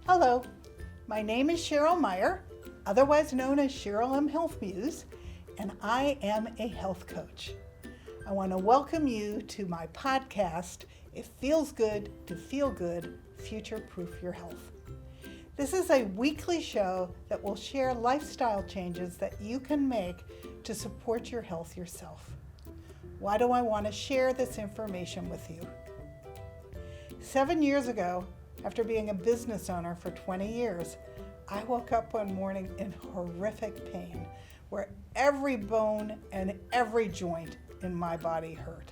Hello, my name is Cheryl Meyer, otherwise known as Cheryl M. Health Muse, and I am a health coach. I want to welcome you to my podcast, It Feels Good to Feel Good, Future-Proof Your Health. This is a weekly show that will share lifestyle changes that you can make to support your health yourself. Why do I want to share this information with you? 7 years ago, after being a business owner for 20 years, I woke up one morning in horrific pain where every bone and every joint in my body hurt.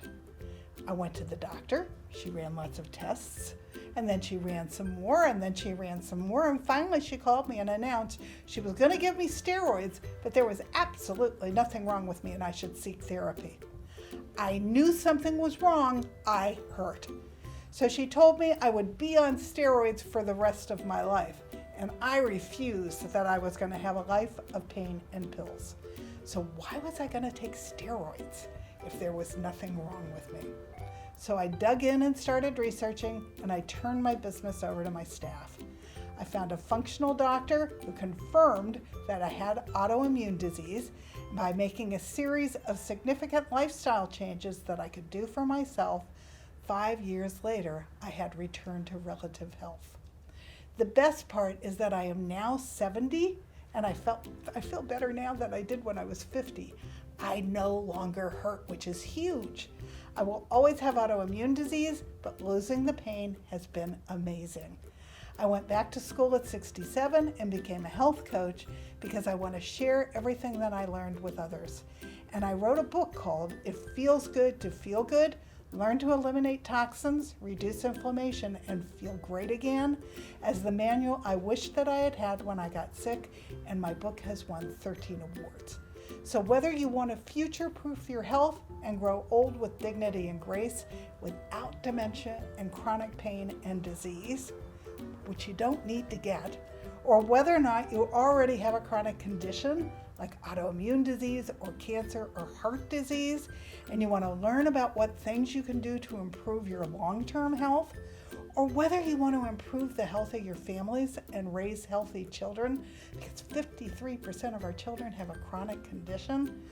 I went to the doctor. She ran lots of tests, and then she ran some more, and then she ran some more, and finally she called me and announced she was going to give me steroids, but there was absolutely nothing wrong with me and I should seek therapy. I knew something was wrong. I hurt. So she told me I would be on steroids for the rest of my life, and I refused that I was going to have a life of pain and pills. So why was I going to take steroids if there was nothing wrong with me? So I dug in and started researching, and I turned my business over to my staff. I found a functional doctor who confirmed that I had autoimmune disease by making a series of significant lifestyle changes that I could do for myself. 5 years later, I had returned to relative health. The best part is that I am now 70, and I feel better now than I did when I was 50. I no longer hurt, which is huge. I will always have autoimmune disease, but losing the pain has been amazing. I went back to school at 67 and became a health coach because I want to share everything that I learned with others. And I wrote a book called It Feels Good to Feel Good, Learn to Eliminate Toxins, Reduce Inflammation, and Feel Great Again, as the manual I wished that I had had when I got sick, and my book has won 13 awards. So whether you want to future-proof your health and grow old with dignity and grace without dementia and chronic pain and disease, which you don't need to get, or whether or not you already have a chronic condition like autoimmune disease or cancer or heart disease, and you want to learn about what things you can do to improve your long-term health, or whether you want to improve the health of your families and raise healthy children, because 53% of our children have a chronic condition,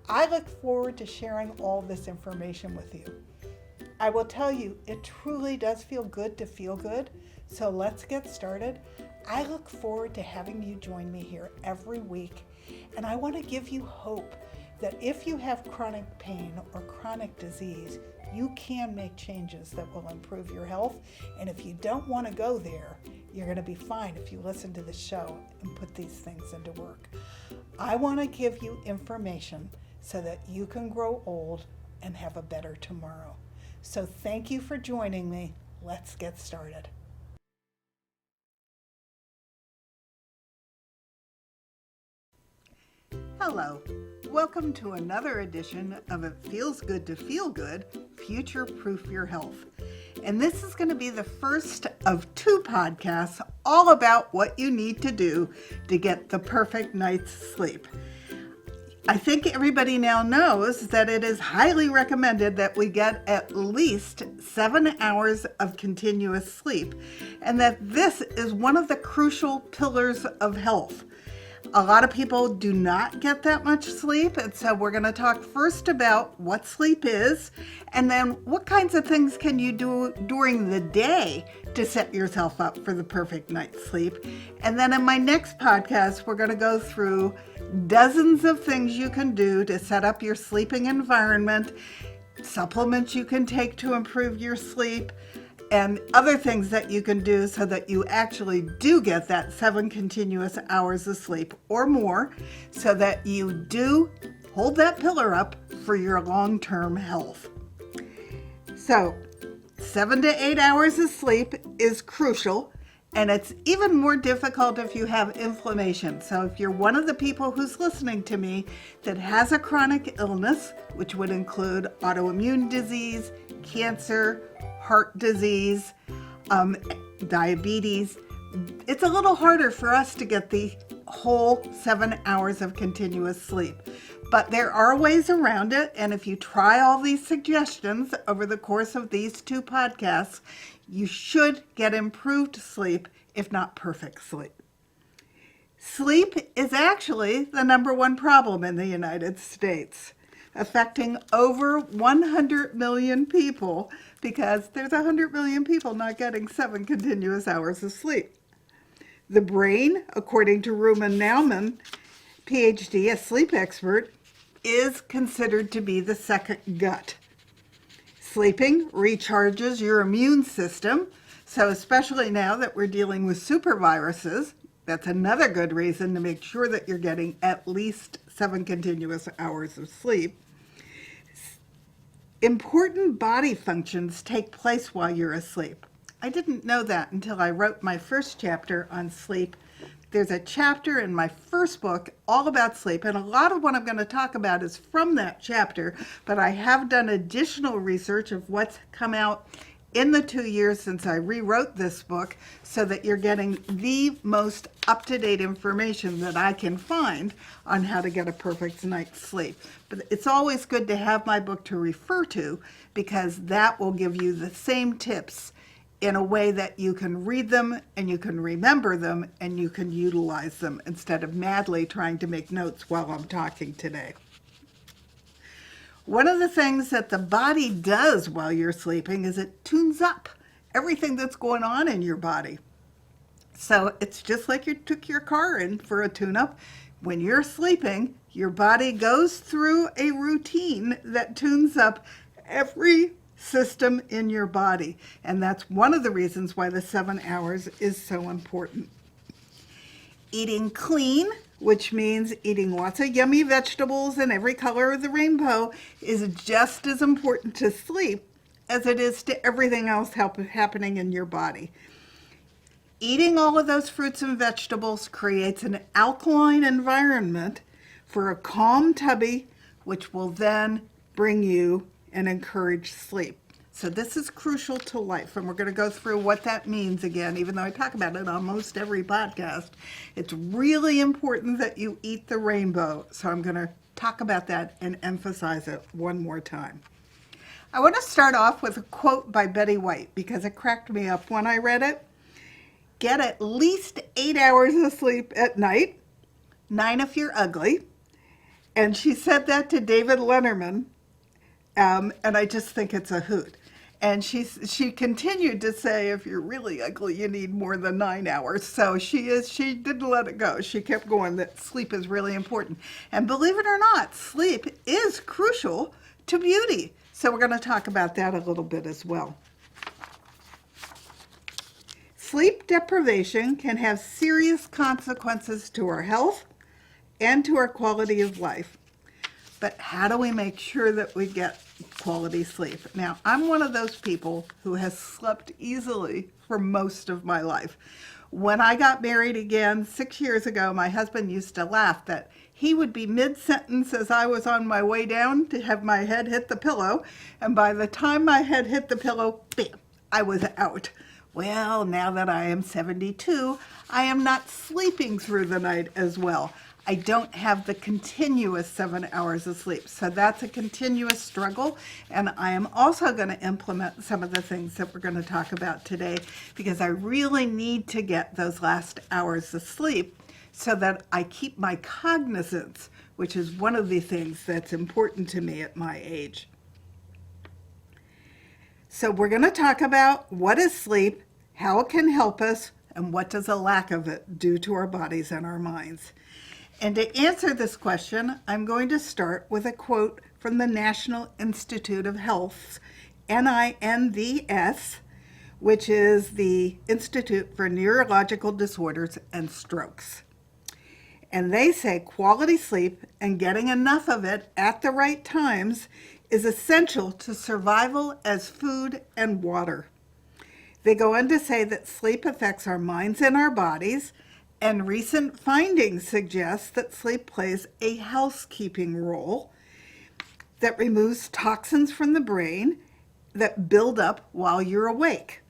I look forward to sharing all this information with you. I will tell you, it truly does feel good to feel good, so let's get started. I look forward to having you join me here every week, and I want to give you hope that if you have chronic pain or chronic disease, you can make changes that will improve your health. And if you don't want to go there, you're going to be fine if you listen to the show and put these things into work. I want to give you information so that you can grow old and have a better tomorrow. So thank you for joining me. Let's get started. Hello, welcome to another edition of It Feels Good to Feel Good, Future-Proof Your Health. And this is going to be the first of 2 podcasts all about what you need to do to get the perfect night's sleep. I think everybody now knows that it is highly recommended that we get at least 7 hours of continuous sleep, and that this is one of the crucial pillars of health. A lot of people do not get that much sleep, and so we're going to talk first about what sleep is, and then what kinds of things can you do during the day to set yourself up for the perfect night's sleep. And then in my next podcast, we're going to go through dozens of things you can do to set up your sleeping environment, supplements you can take to improve your sleep, and other things that you can do so that you actually do get that 7 continuous hours of sleep or more, so that you do hold that pillar up for your long-term health. So 7 to 8 hours of sleep is crucial, and it's even more difficult if you have inflammation. So if you're one of the people who's listening to me that has a chronic illness, which would include autoimmune disease, cancer, heart disease, diabetes, it's a little harder for us to get the whole 7 hours of continuous sleep. But there are ways around it, and if you try all these suggestions over the course of these 2 podcasts, you should get improved sleep if not perfect sleep. Sleep is actually the number one problem in the United States, affecting over 100 million people because there's 100 million people not getting 7 continuous hours of sleep. The brain, according to Ruman Nauman, PhD, a sleep expert, is considered to be the second gut. Sleeping recharges your immune system, so especially now that we're dealing with superviruses, that's another good reason to make sure that you're getting at least 7 continuous hours of sleep. Important body functions take place while you're asleep. I didn't know that until I wrote my first chapter on sleep. There's a chapter in my first book all about sleep, and a lot of what I'm going to talk about is from that chapter, but I have done additional research of what's come out in the 2 years since I rewrote this book so that you're getting the most up-to-date information that I can find on how to get a perfect night's sleep. But it's always good to have my book to refer to because that will give you the same tips in a way that you can read them and you can remember them and you can utilize them instead of madly trying to make notes while I'm talking today. One of the things that the body does while you're sleeping is it tunes up everything that's going on in your body. So it's just like you took your car in for a tune-up. When you're sleeping, your body goes through a routine that tunes up every system in your body. And that's one of the reasons why the 7 hours is so important. Eating clean, which means eating lots of yummy vegetables and every color of the rainbow, is just as important to sleep as it is to everything else happening in your body. Eating all of those fruits and vegetables creates an alkaline environment for a calm tummy, which will then bring you and encourage sleep. So this is crucial to life, and we're going to go through what that means again, even though I talk about it on almost every podcast. It's really important that you eat the rainbow, so I'm going to talk about that and emphasize it one more time. I want to start off with a quote by Betty White because it cracked me up when I read it. Get at least 8 hours of sleep at night, 9 if you're ugly. And she said that to David Letterman, and I just think it's a hoot. And she continued to say, if you're really ugly, you need more than 9 hours. So she didn't let it go. She kept going that sleep is really important. And believe it or not, sleep is crucial to beauty. So we're going to talk about that a little bit as well. Sleep deprivation can have serious consequences to our health and to our quality of life. But how do we make sure that we get quality sleep? Now, I'm one of those people who has slept easily for most of my life. When I got married again 6 years ago, my husband used to laugh that he would be mid-sentence as I was on my way down to have my head hit the pillow, and by the time my head hit the pillow, bam, I was out. Well, now that I am 72, I am not sleeping through the night as well. I don't have the continuous 7 hours of sleep. So that's a continuous struggle. And I am also going to implement some of the things that we're going to talk about today because I really need to get those last hours of sleep so that I keep my cognizance, which is one of the things that's important to me at my age. So we're going to talk about what is sleep, how it can help us, and what does a lack of it do to our bodies and our minds. And to answer this question, I'm going to start with a quote from the National Institute of Health's NINDS, which is the Institute for Neurological Disorders and Strokes. And they say quality sleep and getting enough of it at the right times is essential to survival as food and water. They go on to say that sleep affects our minds and our bodies, and recent findings suggest that sleep plays a housekeeping role that removes toxins from the brain that build up while you're awake.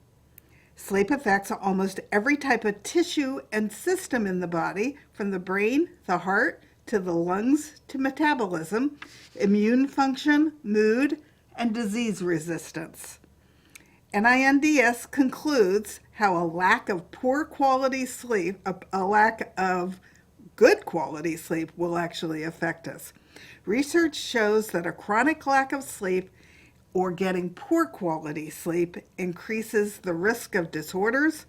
Sleep affects almost every type of tissue and system in the body, from the brain, the heart, to the lungs, to metabolism, immune function, mood, and disease resistance. NINDS concludes how a lack of poor quality sleep, a lack of good quality sleep will actually affect us. Research shows that a chronic lack of sleep or getting poor quality sleep increases the risk of disorders,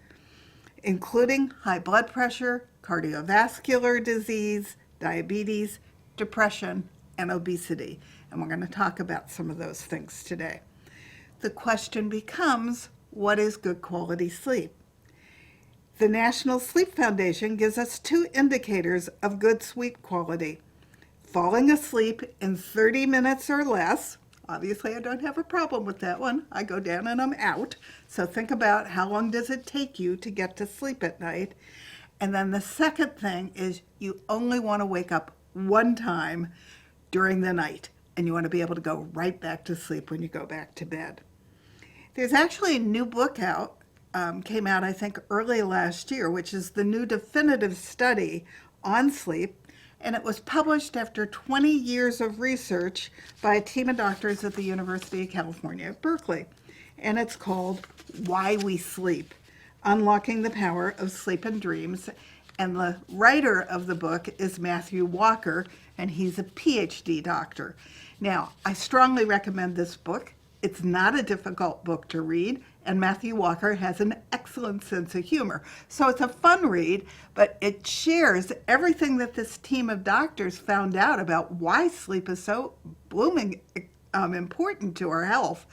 including high blood pressure, cardiovascular disease, diabetes, depression, and obesity. And we're going to talk about some of those things today. The question becomes, what is good quality sleep? The National Sleep Foundation gives us 2 indicators of good sleep quality. Falling asleep in 30 minutes or less. Obviously, I don't have a problem with that one. I go down and I'm out. So think about how long does it take you to get to sleep at night. And then the second thing is you only want to wake up one time during the night. And you want to be able to go right back to sleep when you go back to bed. There's actually a new book out, came out I think early last year, which is the new definitive study on sleep. And it was published after 20 years of research by a team of doctors at the University of California at Berkeley. And it's called Why We Sleep, Unlocking the Power of Sleep and Dreams. And the writer of the book is Matthew Walker, and he's a PhD doctor. Now, I strongly recommend this book. It's not a difficult book to read, and Matthew Walker has an excellent sense of humor. So it's a fun read, but it shares everything that this team of doctors found out about why sleep is so blooming important to our health.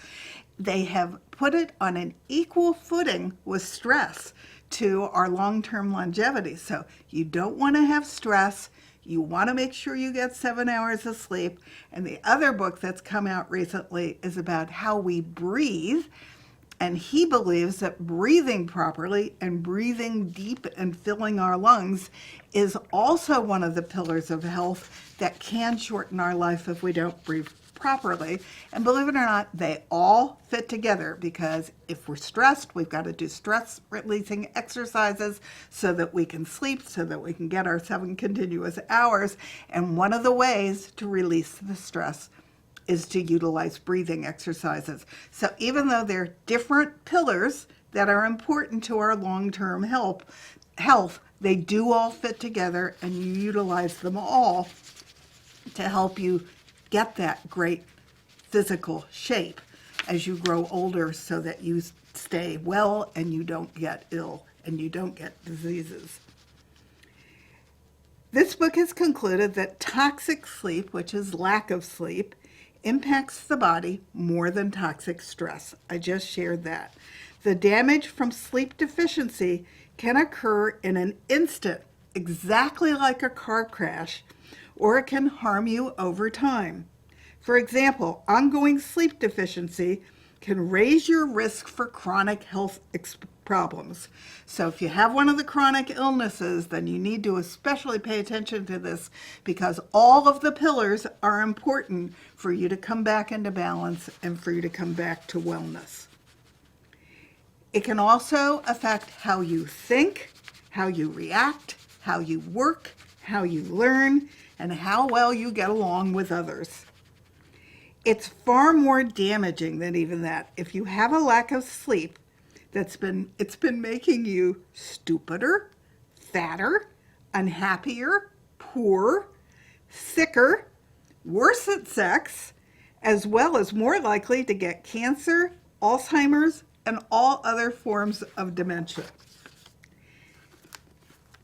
They have put it on an equal footing with stress to our long-term longevity. So you don't want to have stress. You want to make sure you get 7 hours of sleep. And the other book that's come out recently is about how we breathe. And he believes that breathing properly and breathing deep and filling our lungs is also one of the pillars of health that can shorten our life if we don't breathe properly. And believe it or not, they all fit together, because if we're stressed, we've got to do stress releasing exercises so that we can sleep, so that we can get our 7 continuous hours. And one of the ways to release the stress is to utilize breathing exercises. So even though they're different pillars that are important to our long-term health, they do all fit together, and you utilize them all to help you get that great physical shape as you grow older, so that you stay well and you don't get ill and you don't get diseases. This book has concluded that toxic sleep, which is lack of sleep, impacts the body more than toxic stress. I just shared that. The damage from sleep deficiency can occur in an instant, exactly like a car crash, or it can harm you over time. For example, ongoing sleep deficiency can raise your risk for chronic health problems. So if you have one of the chronic illnesses, then you need to especially pay attention to this, because all of the pillars are important for you to come back into balance and for you to come back to wellness. It can also affect how you think, how you react, how you work, how you learn, and how well you get along with others. It's far more damaging than even that. If you have a lack of sleep, it's been making you stupider, fatter, unhappier, poorer, sicker, worse at sex, as well as more likely to get cancer, Alzheimer's, and all other forms of dementia.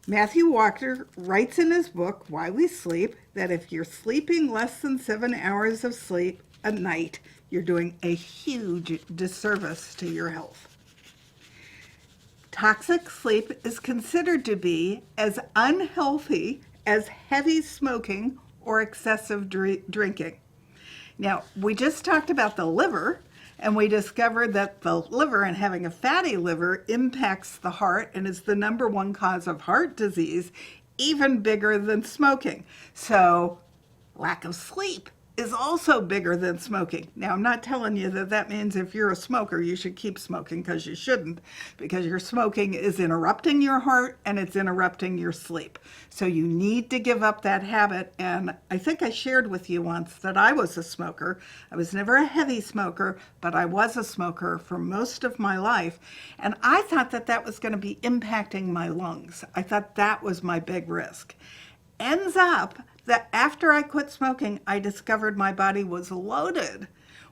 Matthew Walker writes in his book, Why We Sleep, that if you're sleeping less than 7 hours of sleep a night, you're doing a huge disservice to your health. Toxic sleep is considered to be as unhealthy as heavy smoking or excessive drinking. Now, we just talked about the liver, and we discovered that the liver, and having a fatty liver, impacts the heart and is the number 1 cause of heart disease, even bigger than smoking. So lack of sleep is also bigger than smoking. Now, I'm not telling you that that means if you're a smoker, you should keep smoking, because you shouldn't, because your smoking is interrupting your heart and it's interrupting your sleep. So you need to give up that habit. And I think I shared with you once that I was a smoker. I was never a heavy smoker, but I was a smoker for most of my life. And I thought that that was going to be impacting my lungs. I thought that was my big risk. Ends up that after I quit smoking, I discovered my body was loaded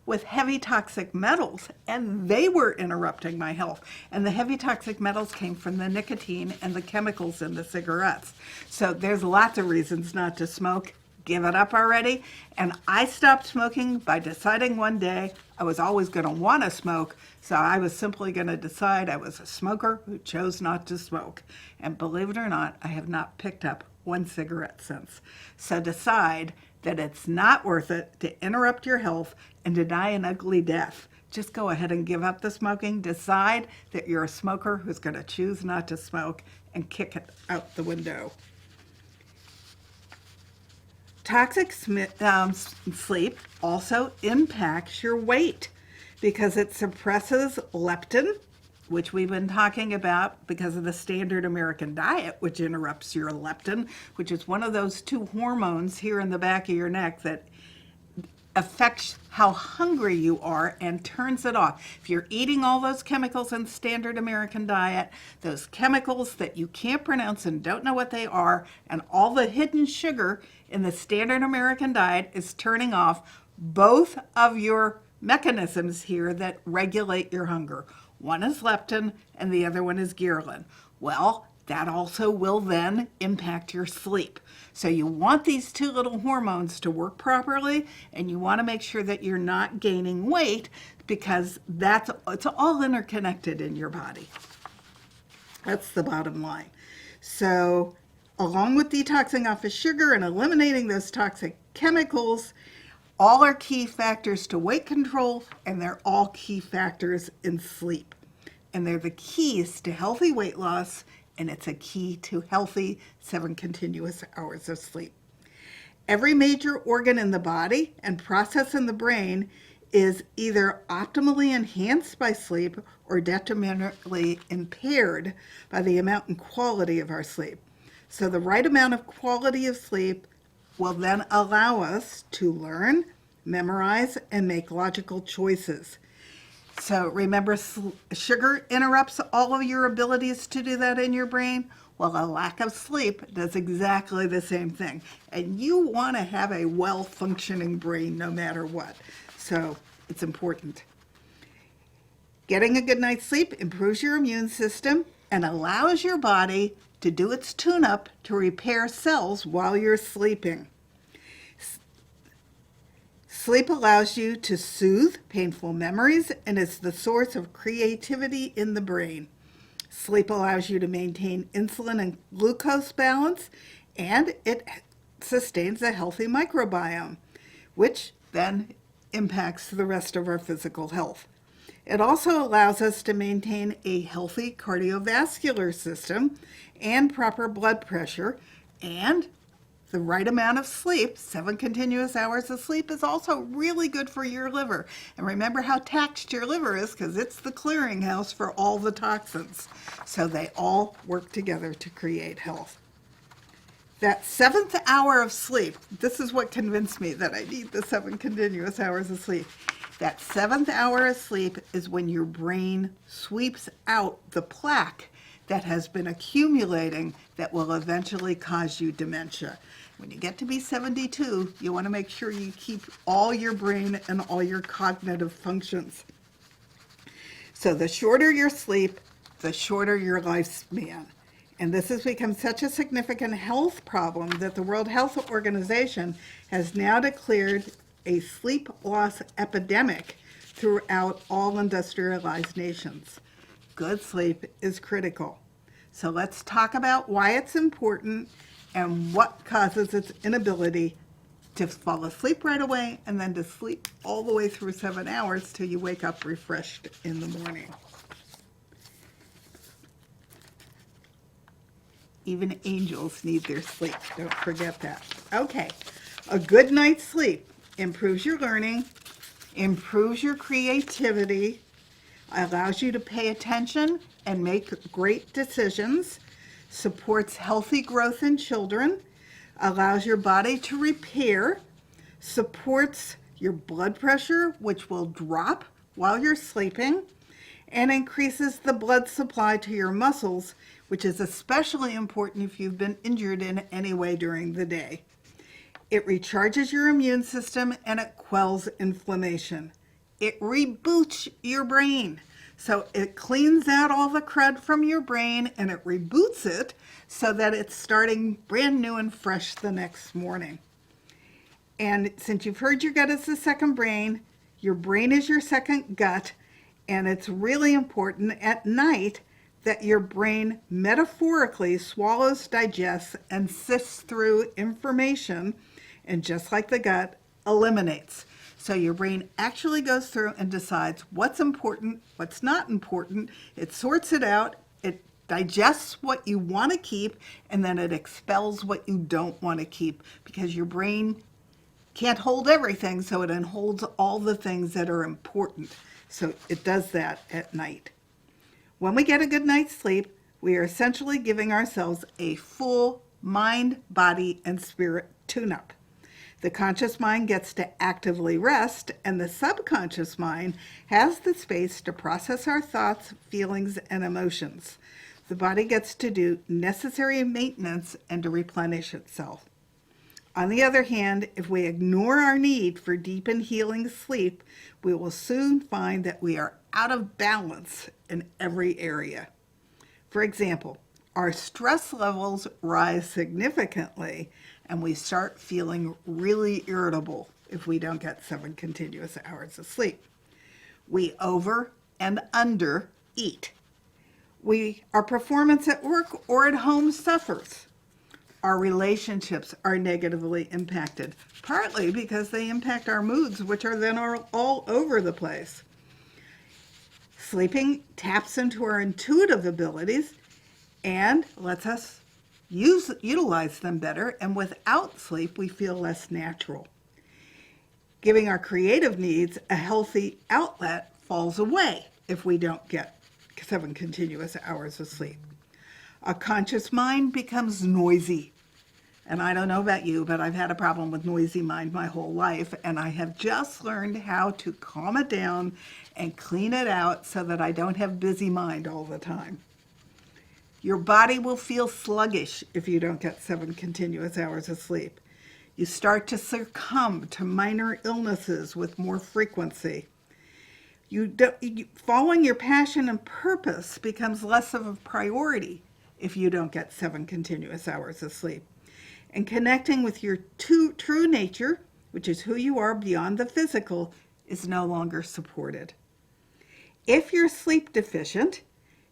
with heavy toxic metals, and they were interrupting my health. And the heavy toxic metals came from the nicotine and the chemicals in the cigarettes. So there's lots of reasons not to smoke. Give it up already. And I stopped smoking by deciding one day I was always going to want to smoke. So I was simply going to decide I was a smoker who chose not to smoke. And believe it or not, I have not picked up one cigarette since. So decide that it's not worth it to interrupt your health and to die an ugly death. Just go ahead and give up the smoking. Decide that you're a smoker who's going to choose not to smoke and kick it out the window. Toxic sleep also impacts your weight because it suppresses leptin, which we've been talking about because of the standard American diet, which interrupts your leptin, which is one of those two hormones here in the back of your neck that affects how hungry you are and turns it off. If you're eating all those chemicals in standard American diet, those chemicals that you can't pronounce and don't know what they are, and all the hidden sugar in the standard American diet is turning off both of your mechanisms here that regulate your hunger. One is leptin and the other one is ghrelin. Well, that also will then impact your sleep. So you want these two little hormones to work properly, and you want to make sure that you're not gaining weight, because it's all interconnected in your body. That's the bottom line. So along with detoxing off of sugar and eliminating those toxic chemicals, all are key factors to weight control, and they're all key factors in sleep. And they're the keys to healthy weight loss, and it's a key to healthy 7 continuous hours of sleep. Every major organ in the body and process in the brain is either optimally enhanced by sleep or detrimentally impaired by the amount and quality of our sleep. So the right amount of quality of sleep will then allow us to learn, memorize, and make logical choices. So remember, sugar interrupts all of your abilities to do that in your brain. Well, a lack of sleep does exactly the same thing. And you want to have a well-functioning brain no matter what. So it's important. Getting a good night's sleep improves your immune system and allows your body to do its tune-up to repair cells while you're sleeping. Sleep allows you to soothe painful memories and is the source of creativity in the brain. Sleep allows you to maintain insulin and glucose balance, and it sustains a healthy microbiome, which then impacts the rest of our physical health. It also allows us to maintain a healthy cardiovascular system and proper blood pressure, and the right amount of sleep, 7 continuous hours of sleep, is also really good for your liver. And remember how taxed your liver is, because it's the clearinghouse for all the toxins. So they all work together to create health. That 7th hour of sleep, this is what convinced me that I need the 7 continuous hours of sleep. That 7th hour of sleep is when your brain sweeps out the plaque that has been accumulating that will eventually cause you dementia. When you get to be 72, you want to make sure you keep all your brain and all your cognitive functions. So the shorter your sleep, the shorter your lifespan. And this has become such a significant health problem that the World Health Organization has now declared a sleep loss epidemic throughout all industrialized nations. Good sleep is critical. So let's talk about why it's important and what causes its inability to fall asleep right away and then to sleep all the way through 7 hours till you wake up refreshed in the morning. Even angels need their sleep. Don't forget that. Okay, a good night's sleep improves your learning, improves your creativity, allows you to pay attention and make great decisions, supports healthy growth in children, allows your body to repair, supports your blood pressure, which will drop while you're sleeping, and increases the blood supply to your muscles, which is especially important if you've been injured in any way during the day. It recharges your immune system and it quells inflammation. It reboots your brain. So it cleans out all the crud from your brain and it reboots it so that it's starting brand new and fresh the next morning. And since you've heard your gut is the second brain, your brain is your second gut, and it's really important at night that your brain metaphorically swallows, digests, and sifts through information, and just like the gut, eliminates. So your brain actually goes through and decides what's important, what's not important. It sorts it out, it digests what you want to keep, and then it expels what you don't want to keep, because your brain can't hold everything, so it holds all the things that are important. So it does that at night. When we get a good night's sleep, we are essentially giving ourselves a full mind, body, and spirit tune-up. The conscious mind gets to actively rest, and the subconscious mind has the space to process our thoughts, feelings, and emotions. The body gets to do necessary maintenance and to replenish itself. On the other hand, if we ignore our need for deep and healing sleep, we will soon find that we are out of balance in every area. For example, our stress levels rise significantly and we start feeling really irritable if we don't get 7 continuous hours of sleep. We over and under eat. Our performance at work or at home suffers. Our relationships are negatively impacted, partly because they impact our moods, which are then all over the place. Sleeping taps into our intuitive abilities and lets us utilize them better, and without sleep, we feel less natural. Giving our creative needs a healthy outlet falls away if we don't get 7 continuous hours of sleep. A conscious mind becomes noisy. And I don't know about you, but I've had a problem with noisy mind my whole life, and I have just learned how to calm it down and clean it out so that I don't have busy mind all the time. Your body will feel sluggish if you don't get 7 continuous hours of sleep. You start to succumb to minor illnesses with more frequency. Following your passion and purpose becomes less of a priority if you don't get 7 continuous hours of sleep. And connecting with your true nature, which is who you are beyond the physical, is no longer supported. If you're sleep deficient,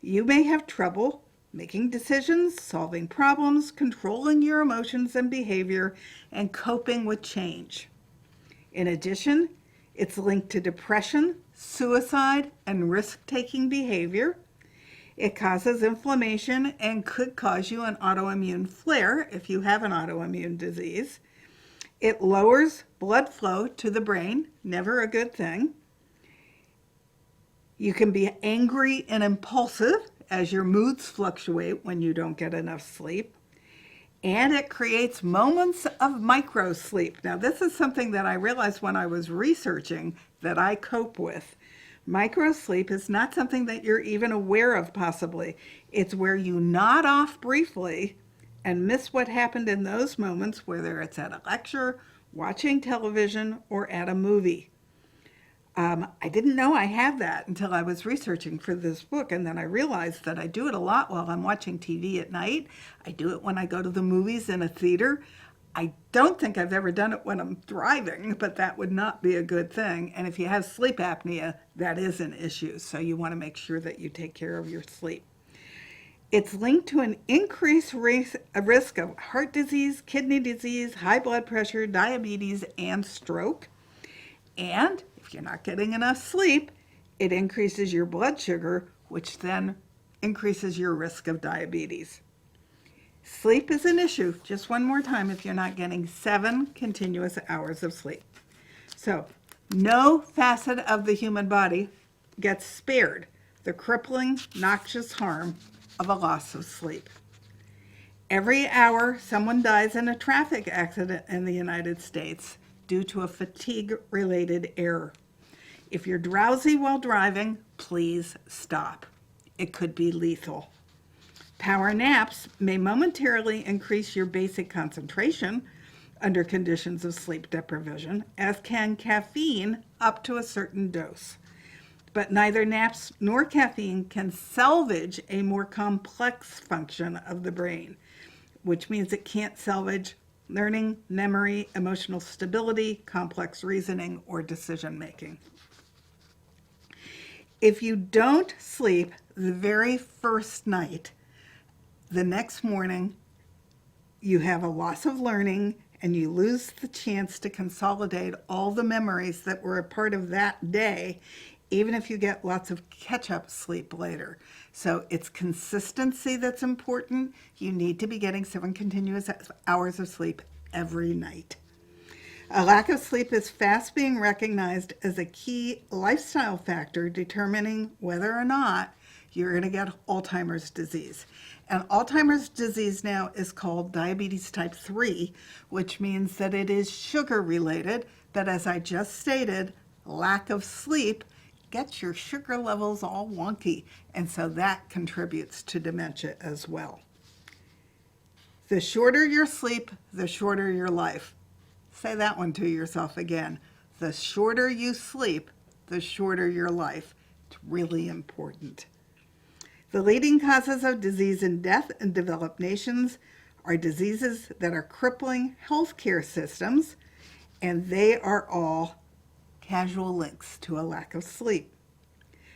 you may have trouble making decisions, solving problems, controlling your emotions and behavior, and coping with change. In addition, it's linked to depression, suicide, and risk-taking behavior. It causes inflammation and could cause you an autoimmune flare if you have an autoimmune disease. It lowers blood flow to the brain, never a good thing. You can be angry and impulsive as your moods fluctuate when you don't get enough sleep. And it creates moments of micro sleep. Now, this is something that I realized when I was researching that I cope with. Micro sleep is not something that you're even aware of, possibly. It's where you nod off briefly and miss what happened in those moments, whether it's at a lecture, watching television, or at a movie. I didn't know I had that until I was researching for this book, and then I realized that I do it a lot while I'm watching TV at night. I do it when I go to the movies in a theater. I don't think I've ever done it when I'm driving, but that would not be a good thing. And if you have sleep apnea, that is an issue, so you want to make sure that you take care of your sleep. It's linked to an increased risk of heart disease, kidney disease, high blood pressure, diabetes, and stroke. And if you're not getting enough sleep, it increases your blood sugar, which then increases your risk of diabetes. Sleep is an issue. Just one more time, if you're not getting 7 continuous hours of sleep. So no facet of the human body gets spared the crippling, noxious harm of a loss of sleep. Every hour, someone dies in a traffic accident in the United States due to a fatigue-related error. If you're drowsy while driving, please stop. It could be lethal. Power naps may momentarily increase your basic concentration under conditions of sleep deprivation, as can caffeine up to a certain dose. But neither naps nor caffeine can salvage a more complex function of the brain, which means it can't salvage learning, memory, emotional stability, complex reasoning, or decision making. If you don't sleep the very first night, the next morning you have a loss of learning and you lose the chance to consolidate all the memories that were a part of that day, even if you get lots of catch-up sleep later. So it's consistency that's important. You need to be getting 7 continuous hours of sleep every night. A lack of sleep is fast being recognized as a key lifestyle factor determining whether or not you're going to get Alzheimer's disease. And Alzheimer's disease now is called diabetes type 3, which means that it is sugar related, that as I just stated, lack of sleep gets your sugar levels all wonky. And so that contributes to dementia as well. The shorter your sleep, the shorter your life. Say that one to yourself again. The shorter you sleep, the shorter your life. It's really important. The leading causes of disease and death in developed nations are diseases that are crippling healthcare systems, and they are all causal links to a lack of sleep.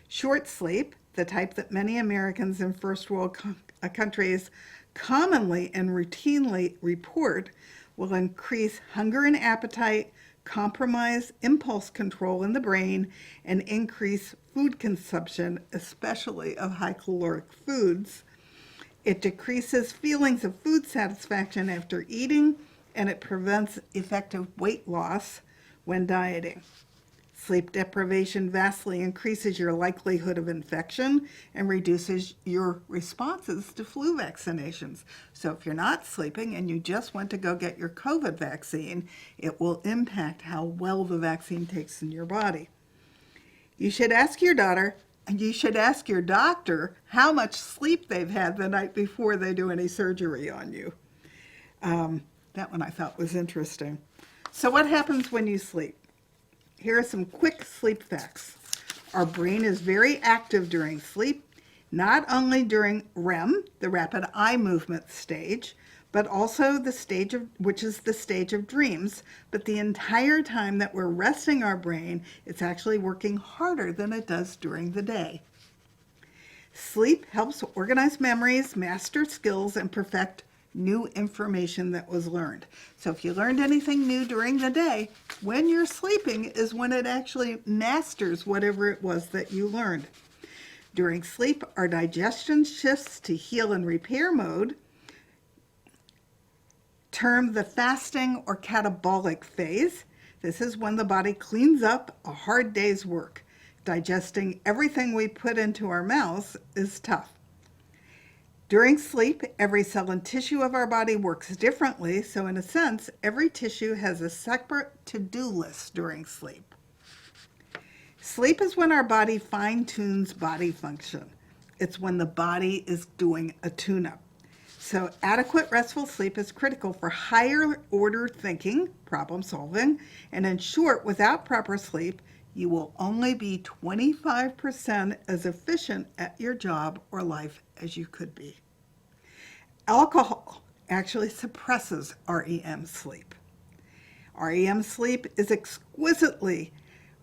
Short sleep, the type that many Americans in first world countries commonly and routinely report, will increase hunger and appetite, compromise impulse control in the brain, and increase food consumption, especially of high caloric foods. It decreases feelings of food satisfaction after eating, and it prevents effective weight loss when dieting. Sleep deprivation vastly increases your likelihood of infection and reduces your responses to flu vaccinations. So if you're not sleeping and you just went to go get your COVID vaccine, it will impact how well the vaccine takes in your body. You should ask your daughter, and you should ask your doctor how much sleep they've had the night before they do any surgery on you. That one I thought was interesting. So what happens when you sleep? Here are some quick sleep facts. Our brain is very active during sleep, not only during REM, the rapid eye movement stage, but also the stage of, which is the stage of dreams. But the entire time that we're resting our brain, it's actually working harder than it does during the day. Sleep helps organize memories, master skills, and perfect new information that was learned. So if you learned anything new during the day, when you're sleeping is when it actually masters whatever it was that you learned. During sleep, our digestion shifts to heal and repair mode, termed the fasting or catabolic phase. This is when the body cleans up a hard day's work. Digesting everything we put into our mouths is tough. During sleep, every cell and tissue of our body works differently, so in a sense, every tissue has a separate to-do list during sleep. Sleep is when our body fine-tunes body function. It's when the body is doing a tune-up. So adequate restful sleep is critical for higher order thinking, problem solving, and in short, without proper sleep, you will only be 25% as efficient at your job or life as you could be. Alcohol actually suppresses REM sleep. REM sleep is exquisitely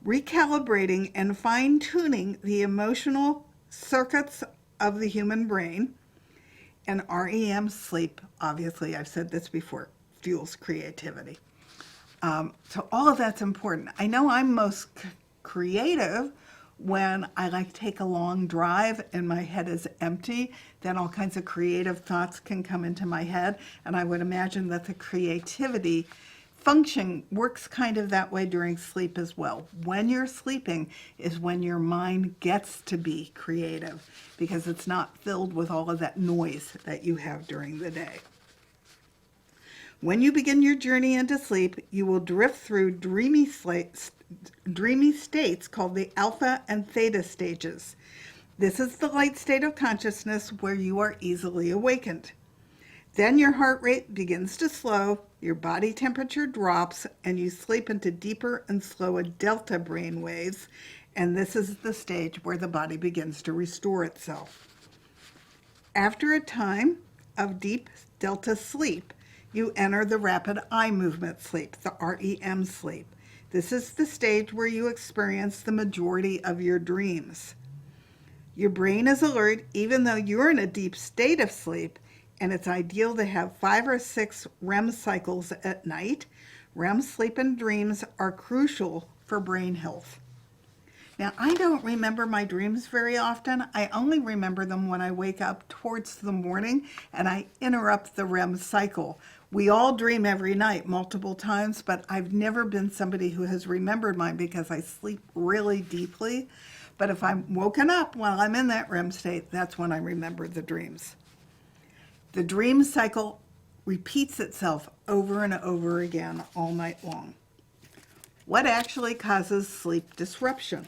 recalibrating and fine-tuning the emotional circuits of the human brain. And REM sleep, obviously, I've said this before, fuels creativity. So all of that's important. I know I'm most creative when I like take a long drive and my head is empty, then all kinds of creative thoughts can come into my head. And I would imagine that the creativity function works kind of that way during sleep as well. When you're sleeping is when your mind gets to be creative because it's not filled with all of that noise that you have during the day. When you begin your journey into sleep, you will drift through dreamy states called the alpha and theta stages. This is the light state of consciousness where you are easily awakened. Then your heart rate begins to slow, your body temperature drops, and you sleep into deeper and slower delta brain waves, and this is the stage where the body begins to restore itself. After a time of deep delta sleep, you enter the rapid eye movement sleep, the REM sleep. This is the stage where you experience the majority of your dreams. Your brain is alert even though you're in a deep state of sleep, and it's ideal to have 5 or 6 REM cycles at night. REM sleep and dreams are crucial for brain health. Now, I don't remember my dreams very often. I only remember them when I wake up towards the morning and I interrupt the REM cycle. We all dream every night multiple times, but I've never been somebody who has remembered mine because I sleep really deeply. But if I'm woken up while I'm in that REM state, that's when I remember the dreams. The dream cycle repeats itself over and over again all night long. What actually causes sleep disruption?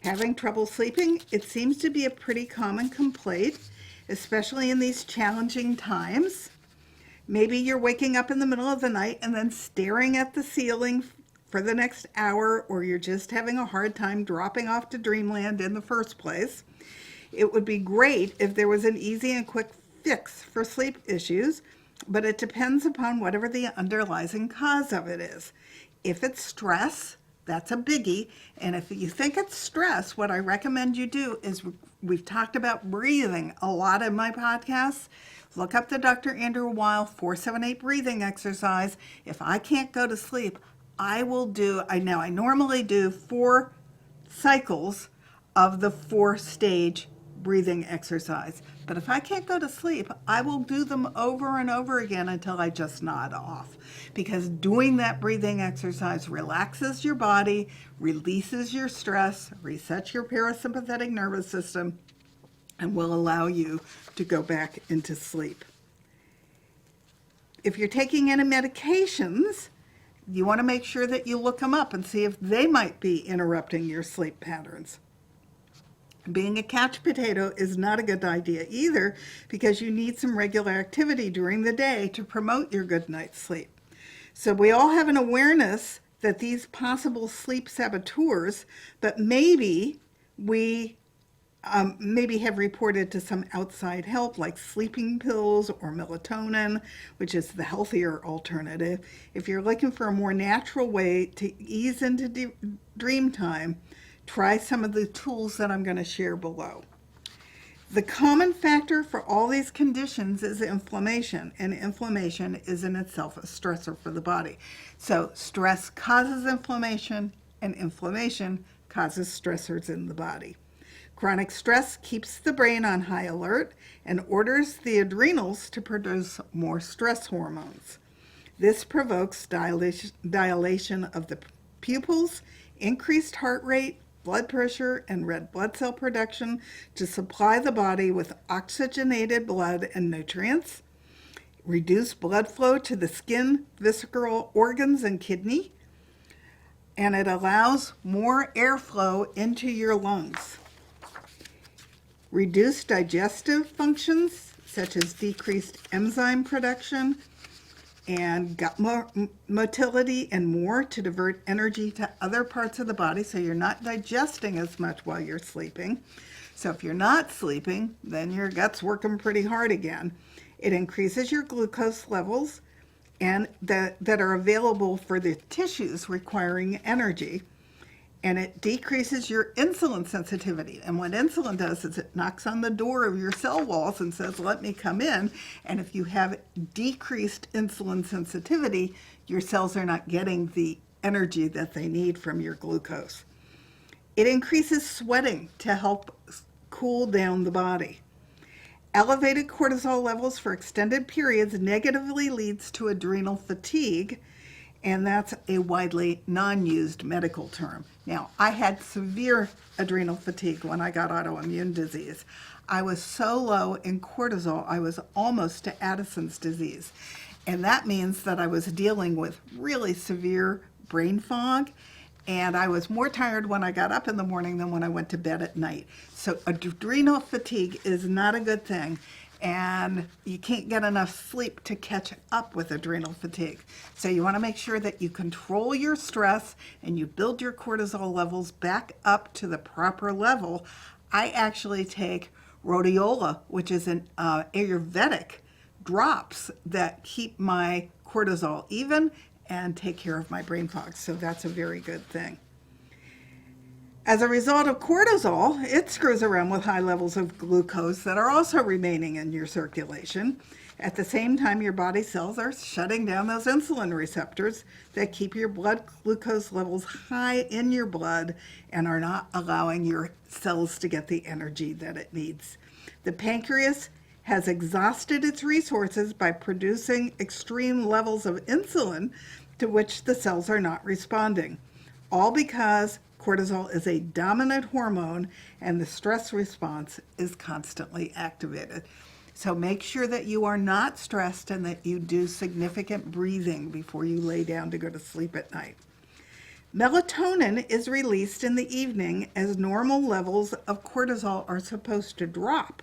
Having trouble sleeping, it seems to be a pretty common complaint, especially in these challenging times. Maybe you're waking up in the middle of the night and then staring at the ceiling for the next hour, or you're just having a hard time dropping off to dreamland in the first place. It would be great if there was an easy and quick fix for sleep issues, but it depends upon whatever the underlying cause of it is. If it's stress, that's a biggie. And if you think it's stress, what I recommend you do is, we've talked about breathing a lot in my podcasts. Look up the Dr. Andrew Weil 478 breathing exercise. If I can't go to sleep, I normally do 4 cycles of the 4-stage breathing exercise. But if I can't go to sleep, I will do them over and over again until I just nod off. Because doing that breathing exercise relaxes your body, releases your stress, resets your parasympathetic nervous system, and will allow you to go back into sleep. If you're taking any medications, you want to make sure that you look them up and see if they might be interrupting your sleep patterns. Being a couch potato is not a good idea either, because you need some regular activity during the day to promote your good night's sleep. So we all have an awareness that these possible sleep saboteurs, but maybe we have reported to some outside help like sleeping pills or melatonin, which is the healthier alternative. If you're looking for a more natural way to ease into dream time, try some of the tools that I'm going to share below. The common factor for all these conditions is inflammation, and inflammation is in itself a stressor for the body. So stress causes inflammation, and inflammation causes stressors in the body. Chronic stress keeps the brain on high alert and orders the adrenals to produce more stress hormones. This provokes dilation of the pupils, increased heart rate, blood pressure, and red blood cell production to supply the body with oxygenated blood and nutrients, reduce blood flow to the skin, visceral organs, and kidney, and it allows more airflow into your lungs. Reduce digestive functions, such as decreased enzyme production and gut motility and more, to divert energy to other parts of the body so you're not digesting as much while you're sleeping. So if you're not sleeping, then your gut's working pretty hard again. It increases your glucose levels and that are available for the tissues requiring energy. And it decreases your insulin sensitivity. And what insulin does is it knocks on the door of your cell walls and says, let me come in. And if you have decreased insulin sensitivity, your cells are not getting the energy that they need from your glucose. It increases sweating to help cool down the body. Elevated cortisol levels for extended periods negatively leads to adrenal fatigue, and that's a widely non-used medical term. Now, I had severe adrenal fatigue when I got autoimmune disease. I was so low in cortisol, I was almost to Addison's disease. And that means that I was dealing with really severe brain fog, and I was more tired when I got up in the morning than when I went to bed at night. So adrenal fatigue is not a good thing, and you can't get enough sleep to catch up with adrenal fatigue. So you want to make sure that you control your stress and you build your cortisol levels back up to the proper level. I actually take rhodiola, which is an Ayurvedic drops that keep my cortisol even and take care of my brain fog. So that's a very good thing. As a result of cortisol, it screws around with high levels of glucose that are also remaining in your circulation. At the same time, your body cells are shutting down those insulin receptors that keep your blood glucose levels high in your blood and are not allowing your cells to get the energy that it needs. The pancreas has exhausted its resources by producing extreme levels of insulin to which the cells are not responding, all because cortisol is a dominant hormone and the stress response is constantly activated. So make sure that you are not stressed and that you do significant breathing before you lay down to go to sleep at night. Melatonin is released in the evening as normal levels of cortisol are supposed to drop.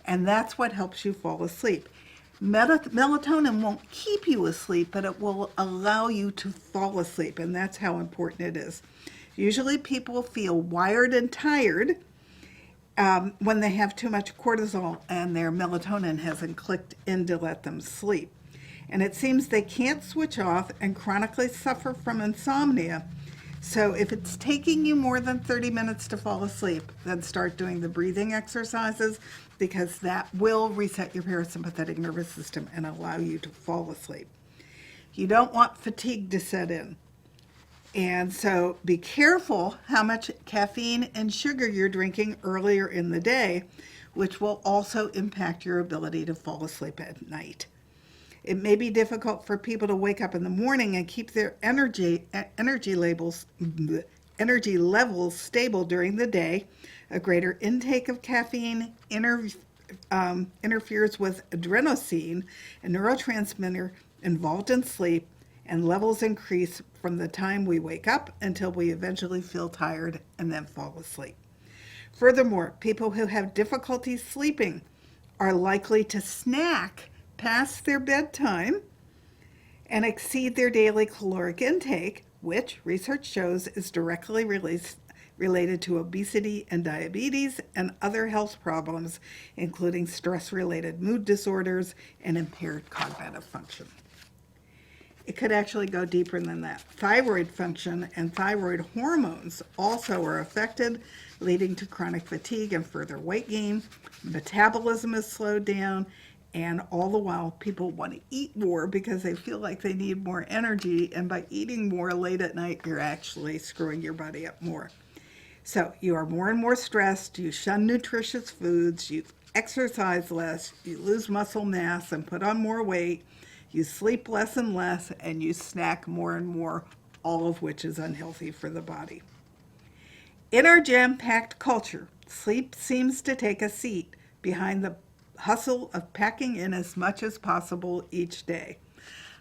And that's what helps you fall asleep. Melatonin won't keep you asleep, but it will allow you to fall asleep, and that's how important it is. Usually people feel wired and tired when they have too much cortisol and their melatonin hasn't clicked in to let them sleep. And it seems they can't switch off and chronically suffer from insomnia. So if it's taking you more than 30 minutes to fall asleep, then start doing the breathing exercises, because that will reset your parasympathetic nervous system and allow you to fall asleep. You don't want fatigue to set in. And so be careful how much caffeine and sugar you're drinking earlier in the day, which will also impact your ability to fall asleep at night. It may be difficult for people to wake up in the morning and keep their energy levels stable during the day. A greater intake of caffeine interferes with adenosine, a neurotransmitter involved in sleep, and levels increase from the time we wake up until we eventually feel tired and then fall asleep. Furthermore, people who have difficulty sleeping are likely to snack past their bedtime and exceed their daily caloric intake, which research shows is directly related to obesity and diabetes and other health problems, including stress-related mood disorders and impaired cognitive function. It could actually go deeper than that. Thyroid function and thyroid hormones also are affected, leading to chronic fatigue and further weight gain. Metabolism is slowed down, and all the while people want to eat more because they feel like they need more energy, and by eating more late at night, you're actually screwing your body up more. So you are more and more stressed, you shun nutritious foods, you exercise less, you lose muscle mass and put on more weight, you sleep less and less, and you snack more and more, all of which is unhealthy for the body. In our jam-packed culture, sleep seems to take a seat behind the hustle of packing in as much as possible each day.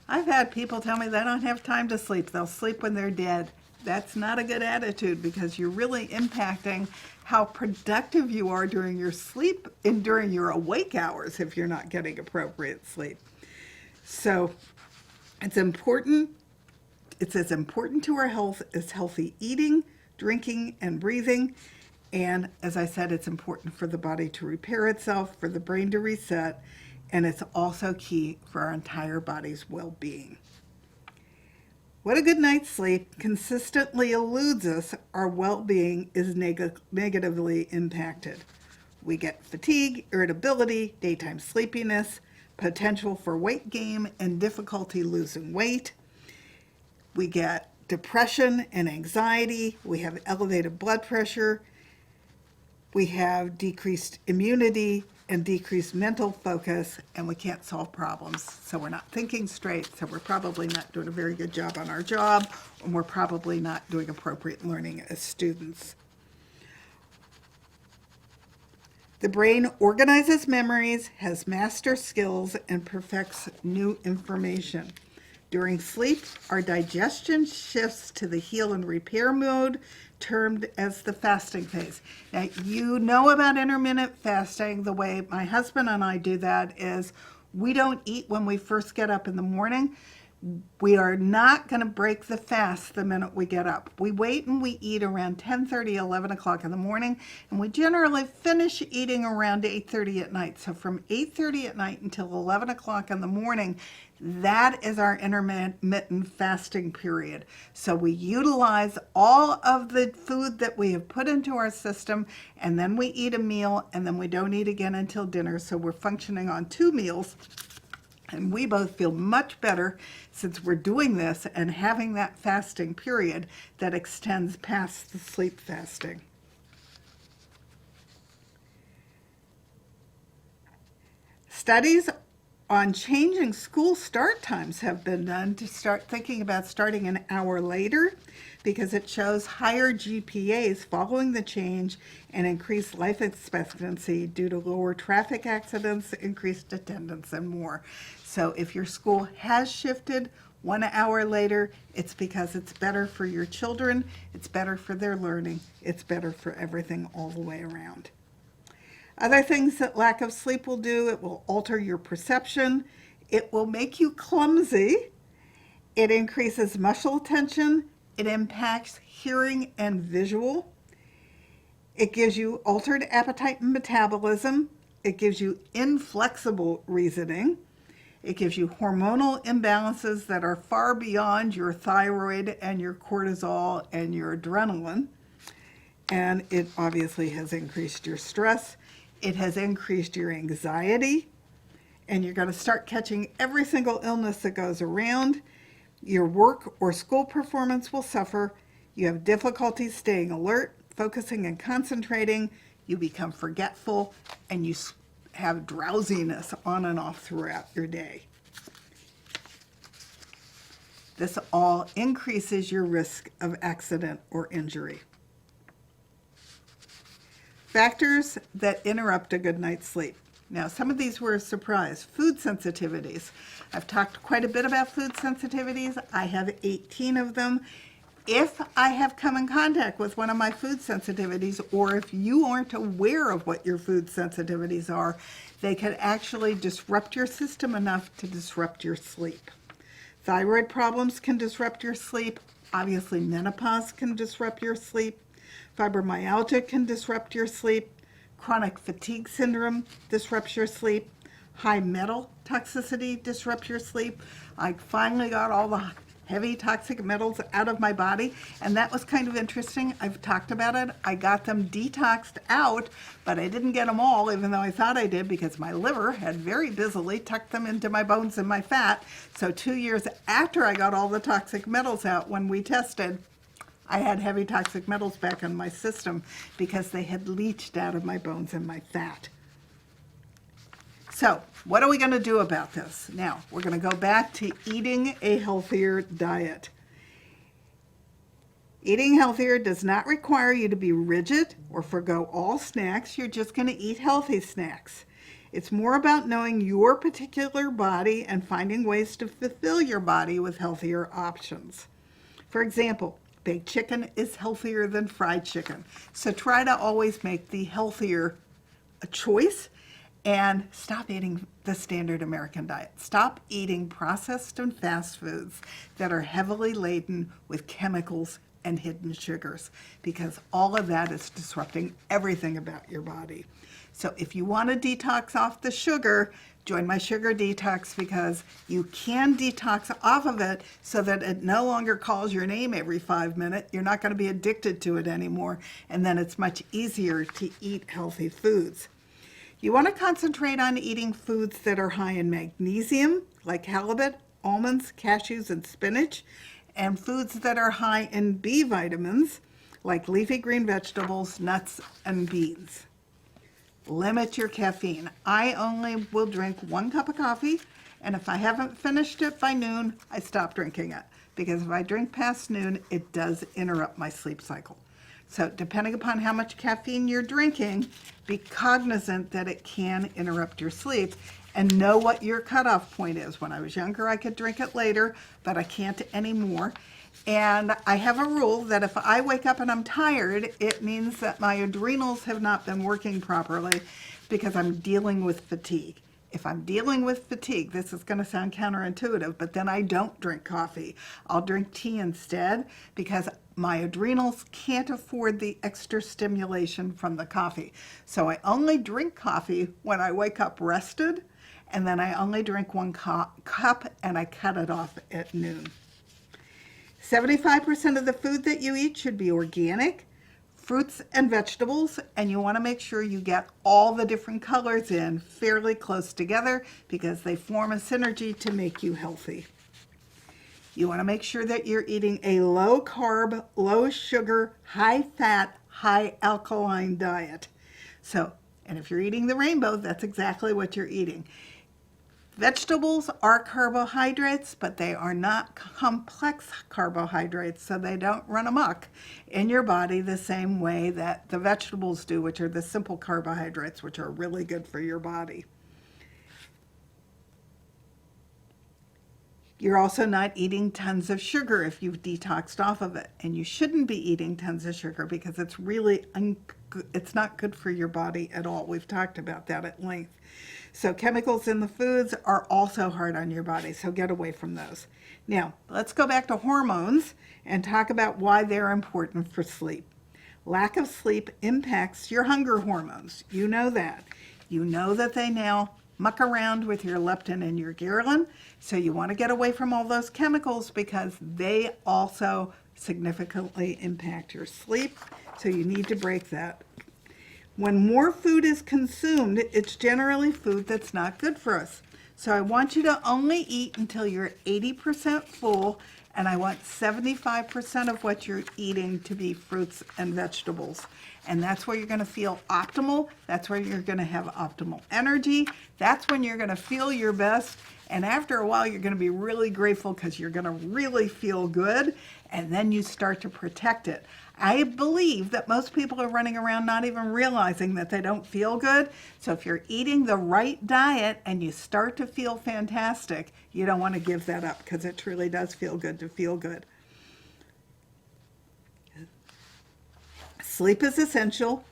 I've had people tell me they don't have time to sleep. They'll sleep when they're dead. That's not a good attitude, because you're really impacting how productive you are during your sleep and during your awake hours if you're not getting appropriate sleep. So it's important. It's as important to our health as healthy eating, drinking, and breathing. And as I said, it's important for the body to repair itself, for the brain to reset, and it's also key for our entire body's well-being. What a good night's sleep consistently eludes us, our well-being is negatively impacted. We get fatigue, irritability, daytime sleepiness, potential for weight gain and difficulty losing weight. We get depression and anxiety. We have elevated blood pressure. We have decreased immunity, and decreased mental focus, and we can't solve problems. So we're not thinking straight, so we're probably not doing a very good job on our job, and we're probably not doing appropriate learning as students. The brain organizes memories, has master skills, and perfects new information. During sleep, our digestion shifts to the heal and repair mode, termed as the fasting phase. Now, you know about intermittent fasting. The way my husband and I do that is we don't eat when we first get up in the morning. We are not going to break the fast the minute we get up. We wait and we eat around 10:30, 11 o'clock in the morning, and we generally finish eating around 8:30 at night. So from 8:30 at night until 11 o'clock in the morning, that is our intermittent fasting period. So we utilize all of the food that we have put into our system, and then we eat a meal, and then we don't eat again until dinner. So we're functioning on 2 meals. And we both feel much better since we're doing this and having that fasting period that extends past the sleep fasting. Studies on changing school start times have been done to start thinking about starting an hour later, because it shows higher GPAs following the change and increased life expectancy due to lower traffic accidents, increased attendance, and more. So if your school has shifted 1 hour later, it's because it's better for your children, it's better for their learning, it's better for everything all the way around. Other things that lack of sleep will do: it will alter your perception, it will make you clumsy, it increases muscle tension, it impacts hearing and visual, it gives you altered appetite and metabolism, it gives you inflexible reasoning, it gives you hormonal imbalances that are far beyond your thyroid and your cortisol and your adrenaline, and it obviously has increased your stress. It has increased your anxiety, and you're going to start catching every single illness that goes around. Your work or school performance will suffer. You have difficulty staying alert, focusing, and concentrating. You become forgetful, and you have drowsiness on and off throughout your day. This all increases your risk of accident or injury. Factors that interrupt a good night's sleep. Now, some of these were a surprise. Food sensitivities. I've talked quite a bit about food sensitivities. I have 18 of them. If I have come in contact with one of my food sensitivities, or if you aren't aware of what your food sensitivities are, they can actually disrupt your system enough to disrupt your sleep. Thyroid problems can disrupt your sleep. Obviously, menopause can disrupt your sleep. Fibromyalgia can disrupt your sleep. Chronic fatigue syndrome disrupts your sleep. High metal toxicity disrupts your sleep. I finally got all the heavy toxic metals out of my body, and that was kind of interesting. I've talked about it. I got them detoxed out, but I didn't get them all, even though I thought I did, because my liver had very busily tucked them into my bones and my fat. So 2 years after I got all the toxic metals out, when we tested, I had heavy toxic metals back in my system because they had leached out of my bones and my fat. So what are we going to do about this? Now, we're going to go back to eating a healthier diet. Eating healthier does not require you to be rigid or forgo all snacks. You're just going to eat healthy snacks. It's more about knowing your particular body and finding ways to fulfill your body with healthier options. For example, baked chicken is healthier than fried chicken. So try to always make the healthier choice and stop eating the standard American diet. Stop eating processed and fast foods that are heavily laden with chemicals and hidden sugars, because all of that is disrupting everything about your body. So if you want to detox off the sugar, join my sugar detox, because you can detox off of it so that it no longer calls your name every 5 minutes. You're not going to be addicted to it anymore, and then it's much easier to eat healthy foods. You want to concentrate on eating foods that are high in magnesium, like halibut, almonds, cashews, and spinach, and foods that are high in B vitamins, like leafy green vegetables, nuts, and beans. limit your caffeine. I only will drink 1 cup of coffee, and if I haven't finished it by noon, I stop drinking it. Because if I drink past noon, it does interrupt my sleep cycle. So depending upon how much caffeine you're drinking, be cognizant that it can interrupt your sleep and know what your cutoff point is. When I was younger, I could drink it later, but I can't anymore. And I have a rule that if I wake up and I'm tired, it means that my adrenals have not been working properly because I'm dealing with fatigue. If I'm dealing with fatigue, this is going to sound counterintuitive, but then I don't drink coffee. I'll drink tea instead because my adrenals can't afford the extra stimulation from the coffee. So I only drink coffee when I wake up rested, and then I only drink 1 cup and I cut it off at noon. 75% of the food that you eat should be organic, fruits and vegetables, and you want to make sure you get all the different colors in fairly close together because they form a synergy to make you healthy. You want to make sure that you're eating a low carb, low sugar, high fat, high alkaline diet. And if you're eating the rainbow, that's exactly what you're eating. Vegetables are carbohydrates, but they are not complex carbohydrates, so they don't run amok in your body the same way that the vegetables do, which are the simple carbohydrates, which are really good for your body. You're also not eating tons of sugar if you've detoxed off of it, and you shouldn't be eating tons of sugar because it's really it's not good for your body at all. We've talked about that at length. So chemicals in the foods are also hard on your body, so get away from those. Now, let's go back to hormones and talk about why they're important for sleep. Lack of sleep impacts your hunger hormones. You know that. You know that they now muck around with your leptin and your ghrelin, so you want to get away from all those chemicals because they also significantly impact your sleep, so you need to break that. When more food is consumed, it's generally food that's not good for us. So I want you to only eat until you're 80% full, and I want 75% of what you're eating to be fruits and vegetables. And that's where you're going to feel optimal. That's where you're going to have optimal energy. That's when you're going to feel your best. And after a while, you're going to be really grateful because you're going to really feel good. And then you start to protect it. I believe that most people are running around not even realizing that they don't feel good. So if you're eating the right diet and you start to feel fantastic, you don't want to give that up because it truly does feel good to feel good. Sleep is essential.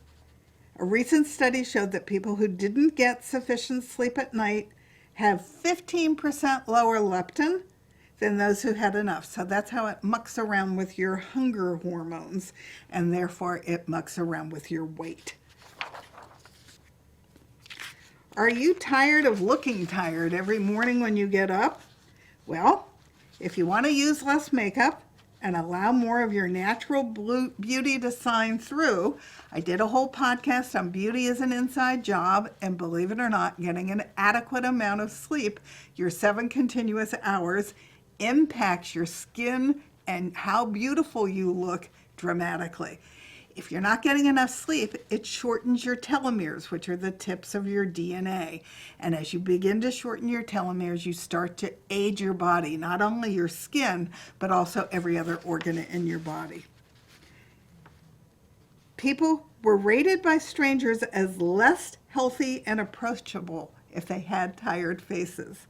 A recent study showed that people who didn't get sufficient sleep at night have 15% lower leptin than those who had enough. So that's how it mucks around with your hunger hormones, and therefore it mucks around with your weight. Are you tired of looking tired every morning when you get up? Well, if you want to use less makeup and allow more of your natural beauty to shine through, I did a whole podcast on beauty as an inside job, and believe it or not, getting an adequate amount of sleep, your 7 continuous hours, impacts your skin and how beautiful you look dramatically. If you're not getting enough sleep, it shortens your telomeres, which are the tips of your DNA. And as you begin to shorten your telomeres, you start to age your body, not only your skin, but also every other organ in your body. People were rated by strangers as less healthy and approachable if they had tired faces.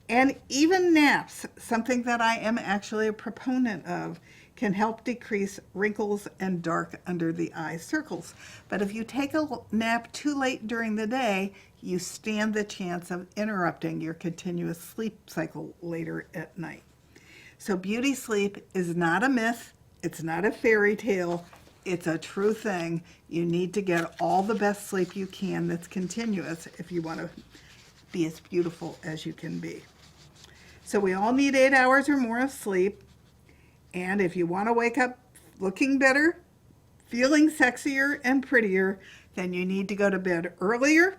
And even naps, something that I am actually a proponent of, can help decrease wrinkles and dark under the eye circles. But if you take a nap too late during the day, you stand the chance of interrupting your continuous sleep cycle later at night. So beauty sleep is not a myth. It's not a fairy tale. It's a true thing. You need to get all the best sleep you can that's continuous if you want to be as beautiful as you can be. So we all need 8 hours or more of sleep. And if you want to wake up looking better, feeling sexier and prettier, then you need to go to bed earlier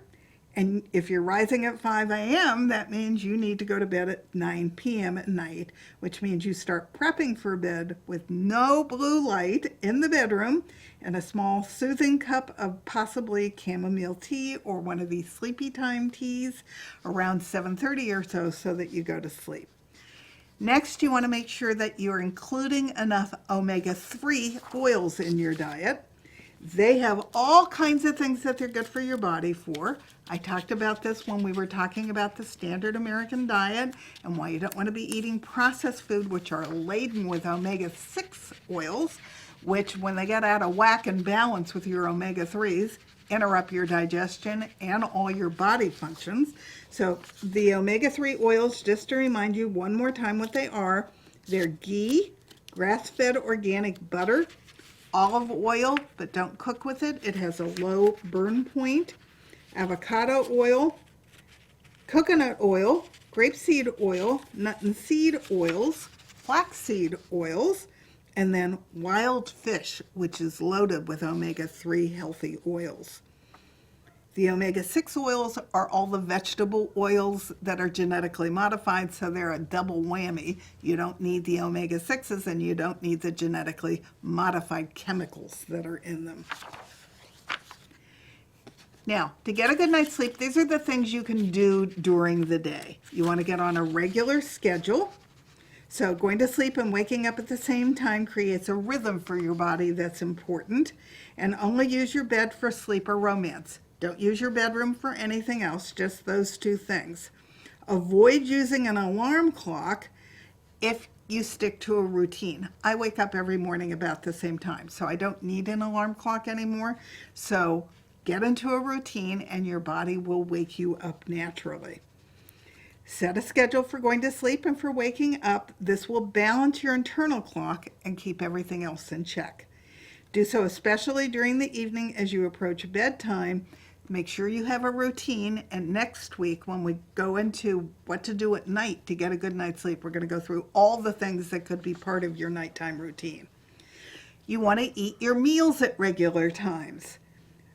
And if you're rising at 5 a.m., that means you need to go to bed at 9 p.m. at night, which means you start prepping for bed with no blue light in the bedroom and a small soothing cup of possibly chamomile tea or one of these sleepy time teas around 7:30 or so that you go to sleep. Next, you want to make sure that you're including enough omega-3 oils in your diet. They have all kinds of things that they're good for your body for. I talked about this when we were talking about the standard American diet and why you don't want to be eating processed food, which are laden with omega-6 oils, which when they get out of whack and balance with your omega-3s, interrupt your digestion and all your body functions. So the omega-3 oils, just to remind you one more time what they are, they're ghee, grass-fed organic butter, olive oil, but don't cook with it. It has a low burn point. Avocado oil, coconut oil, grapeseed oil, nut and seed oils, flaxseed oils, and then wild fish, which is loaded with omega-3 healthy oils. The omega-6 oils are all the vegetable oils that are genetically modified, so they're a double whammy. You don't need the omega-6s and you don't need the genetically modified chemicals that are in them. Now, to get a good night's sleep, these are the things you can do during the day. You want to get on a regular schedule. So going to sleep and waking up at the same time creates a rhythm for your body that's important. And only use your bed for sleep or romance. Don't use your bedroom for anything else, just those two things. Avoid using an alarm clock if you stick to a routine. I wake up every morning about the same time, so I don't need an alarm clock anymore. So get into a routine and your body will wake you up naturally. Set a schedule for going to sleep and for waking up. This will balance your internal clock and keep everything else in check. Do so especially during the evening as you approach bedtime. Make sure you have a routine, and next week when we go into what to do at night to get a good night's sleep, we're going to go through all the things that could be part of your nighttime routine. You want to eat your meals at regular times.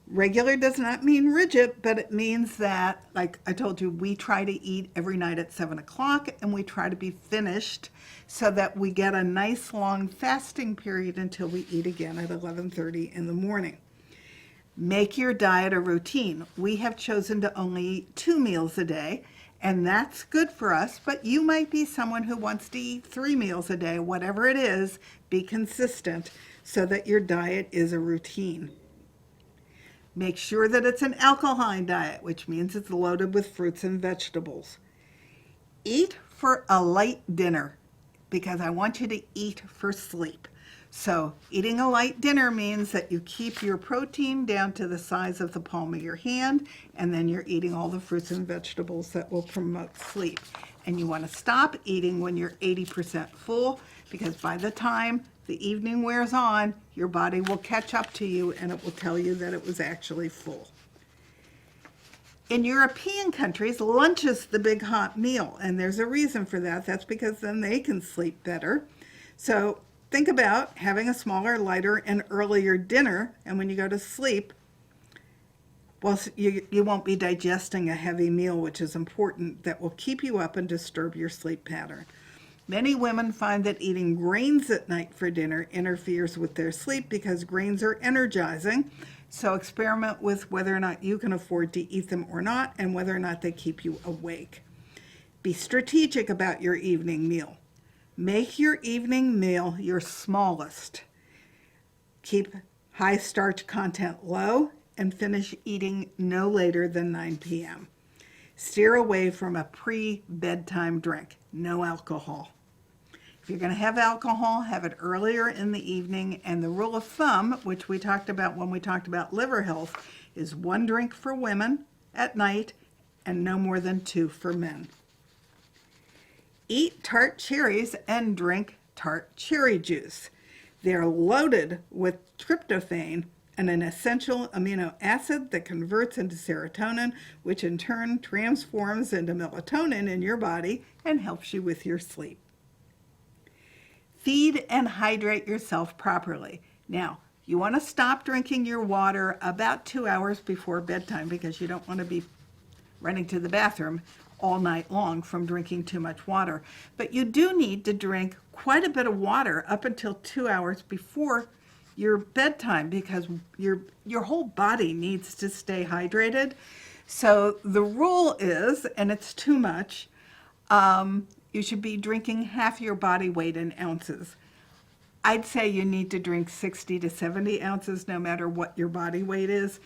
Regular does not mean rigid, but it means that, like I told you, we try to eat every night at 7 o'clock and we try to be finished so that we get a nice long fasting period until we eat again at 11:30 in the morning. Make your diet a routine. We have chosen to only eat 2 meals a day, and that's good for us, but you might be someone who wants to eat 3 meals a day. Whatever it is, be consistent so that your diet is a routine. Make sure that it's an alkaline diet, which means it's loaded with fruits and vegetables. Eat for a light dinner because I want you to eat for sleep. So eating a light dinner means that you keep your protein down to the size of the palm of your hand, and then you're eating all the fruits and vegetables that will promote sleep. And you want to stop eating when you're 80% full, because by the time the evening wears on, your body will catch up to you and it will tell you that it was actually full. In European countries, lunch is the big hot meal, and there's a reason for that. That's because then they can sleep better. So think about having a smaller, lighter, and earlier dinner, and when you go to sleep, well, you won't be digesting a heavy meal, which is important, that will keep you up and disturb your sleep pattern. Many women find that eating grains at night for dinner interferes with their sleep because grains are energizing. So experiment with whether or not you can afford to eat them or not, and whether or not they keep you awake. Be strategic about your evening meal. Make your evening meal your smallest. Keep high starch content low and finish eating no later than 9 p.m. Steer away from a pre-bedtime drink. No alcohol. If you're going to have alcohol, have it earlier in the evening. And the rule of thumb, which we talked about when we talked about liver health, is 1 drink for women at night and no more than 2 for men. Eat tart cherries and drink tart cherry juice. They're loaded with tryptophan and an essential amino acid that converts into serotonin, which in turn transforms into melatonin in your body and helps you with your sleep. Feed and hydrate yourself properly. Now, you want to stop drinking your water about 2 hours before bedtime because you don't want to be running to the bathroom all night long from drinking too much water. But you do need to drink quite a bit of water up until 2 hours before your bedtime, because your whole body needs to stay hydrated. So the rule is, and it's too much, you should be drinking half your body weight in ounces. I'd say you need to drink 60 to 70 ounces no matter what your body weight is.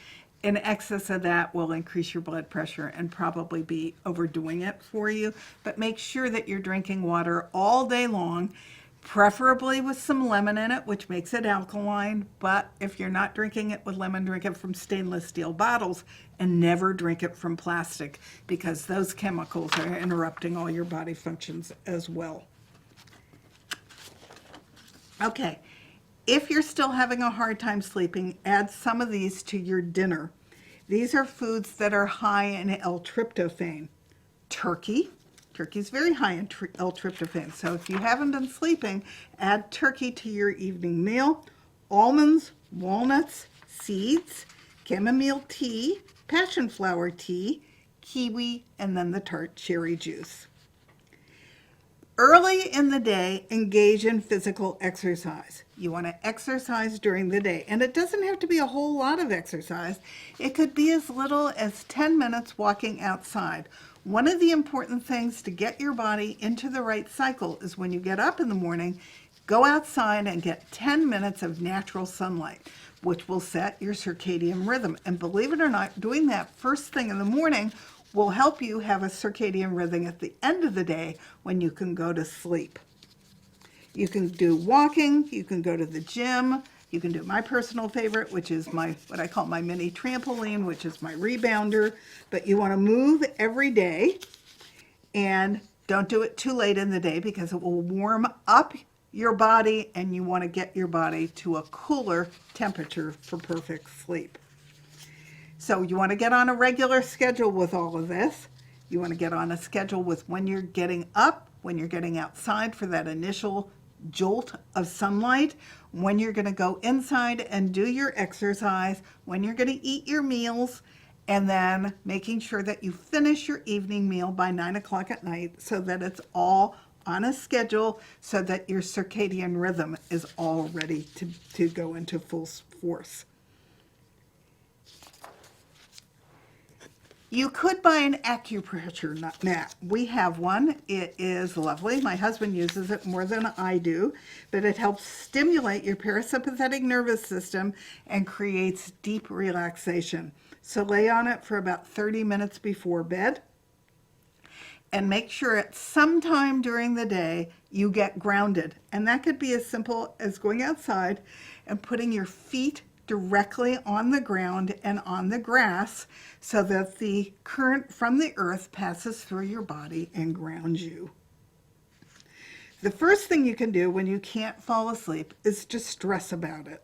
In excess of that will increase your blood pressure and probably be overdoing it for you. But make sure that you're drinking water all day long, preferably with some lemon in it, which makes it alkaline. But if you're not drinking it with lemon, drink it from stainless steel bottles, and never drink it from plastic, because those chemicals are interrupting all your body functions as well. Okay, if you're still having a hard time sleeping, add some of these to your dinner. These are foods that are high in L-tryptophan. Turkey. Turkey's very high in L-tryptophan. So if you haven't been sleeping, add turkey to your evening meal. Almonds, walnuts, seeds, chamomile tea, passion flower tea, kiwi, and then the tart cherry juice. Early in the day, engage in physical exercise. You want to exercise during the day, and it doesn't have to be a whole lot of exercise. It could be as little as 10 minutes walking outside. One of the important things to get your body into the right cycle is when you get up in the morning, go outside and get 10 minutes of natural sunlight, which will set your circadian rhythm. And believe it or not, doing that first thing in the morning will help you have a circadian rhythm at the end of the day when you can go to sleep. You can do walking, you can go to the gym, you can do my personal favorite, which is what I call my mini trampoline, which is my rebounder. But you want to move every day, and don't do it too late in the day because it will warm up your body, and you want to get your body to a cooler temperature for perfect sleep. So you want to get on a regular schedule with all of this. You want to get on a schedule with when you're getting up, when you're getting outside for that initial jolt of sunlight, when you're going to go inside and do your exercise, when you're going to eat your meals, and then making sure that you finish your evening meal by 9 o'clock at night so that it's all on a schedule so that your circadian rhythm is all ready to go into full force. You could buy an acupressure mat. We have one. It is lovely. My husband uses it more than I do, but it helps stimulate your parasympathetic nervous system and creates deep relaxation. So lay on it for about 30 minutes before bed, and make sure at some time during the day you get grounded. And that could be as simple as going outside and putting your feet directly on the ground and on the grass so that the current from the earth passes through your body and grounds you. The first thing you can do when you can't fall asleep is to stress about it.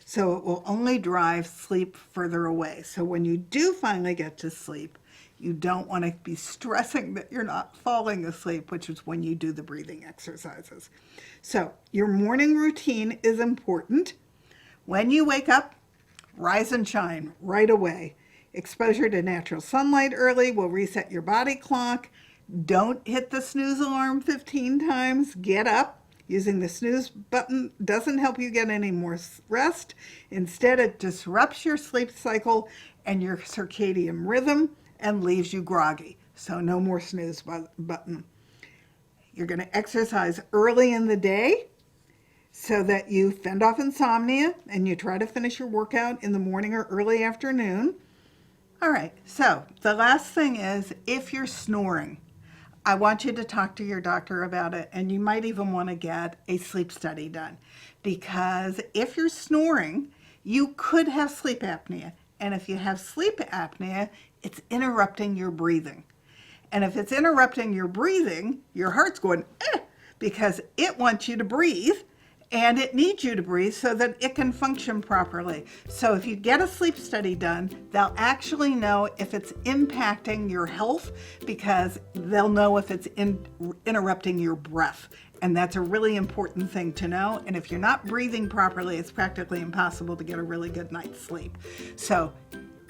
So it will only drive sleep further away. So when you do finally get to sleep, you don't want to be stressing that you're not falling asleep, which is when you do the breathing exercises. So your morning routine is important. When you wake up, rise and shine right away. Exposure to natural sunlight early will reset your body clock. Don't hit the snooze alarm 15 times. Get up. Using the snooze button doesn't help you get any more rest. Instead, it disrupts your sleep cycle and your circadian rhythm and leaves you groggy. So no more snooze button. You're going to exercise early in the day so that you fend off insomnia and you try to finish your workout in the morning or early afternoon. All right, so the last thing is if you're snoring, I want you to talk to your doctor about it, and you might even want to get a sleep study done, because if you're snoring, you could have sleep apnea. And if you have sleep apnea, it's interrupting your breathing. And if it's interrupting your breathing, your heart's going, because it wants you to breathe. And it needs you to breathe so that it can function properly. So if you get a sleep study done, they'll actually know if it's impacting your health, because they'll know if it's interrupting your breath. And that's a really important thing to know. And if you're not breathing properly, it's practically impossible to get a really good night's sleep. So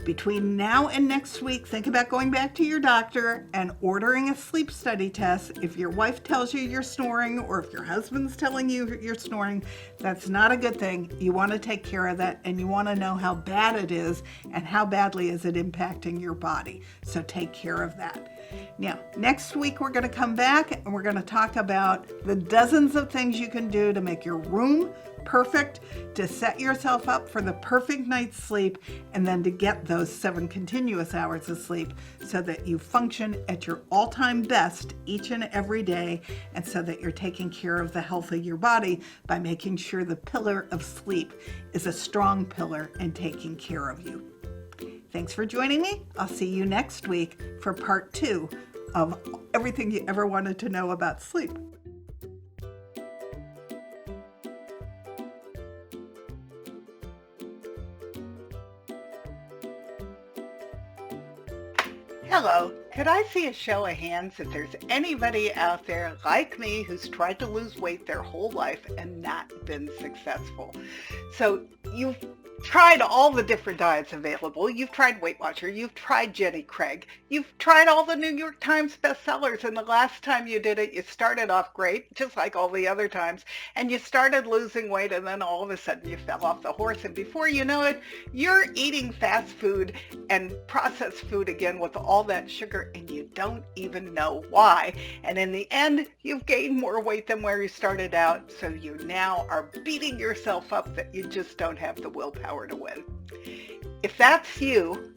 Between now and next week, think about going back to your doctor and ordering a sleep study test. If your wife tells you you're snoring, or if your husband's telling you you're snoring, that's not a good thing. You want to take care of that, and you want to know how bad it is and how badly is it impacting your body. So take care of that. Now, next week we're going to come back and we're going to talk about the dozens of things you can do to make your room perfect, to set yourself up for the perfect night's sleep, and then to get those 7 continuous hours of sleep so that you function at your all-time best each and every day, and so that you're taking care of the health of your body by making sure the pillar of sleep is a strong pillar and taking care of you. Thanks for joining me. I'll see you next week for part 2 of everything you ever wanted to know about sleep. Hello, could I see a show of hands if there's anybody out there like me who's tried to lose weight their whole life and not been successful? So you've tried all the different diets available. You've tried Weight Watcher. You've tried Jenny Craig. You've tried all the New York Times bestsellers. And the last time you did it, you started off great, just like all the other times. And you started losing weight, and then all of a sudden you fell off the horse. And before you know it, you're eating fast food and processed food again with all that sugar, and you don't even know why. And in the end, you've gained more weight than where you started out. So you now are beating yourself up that you just don't have the willpower to win. If that's you,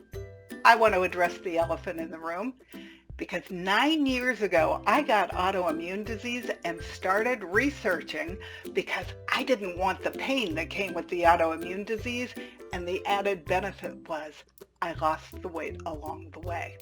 I want to address the elephant in the room, because 9 years ago I got autoimmune disease and started researching because I didn't want the pain that came with the autoimmune disease, and the added benefit was I lost the weight along the way.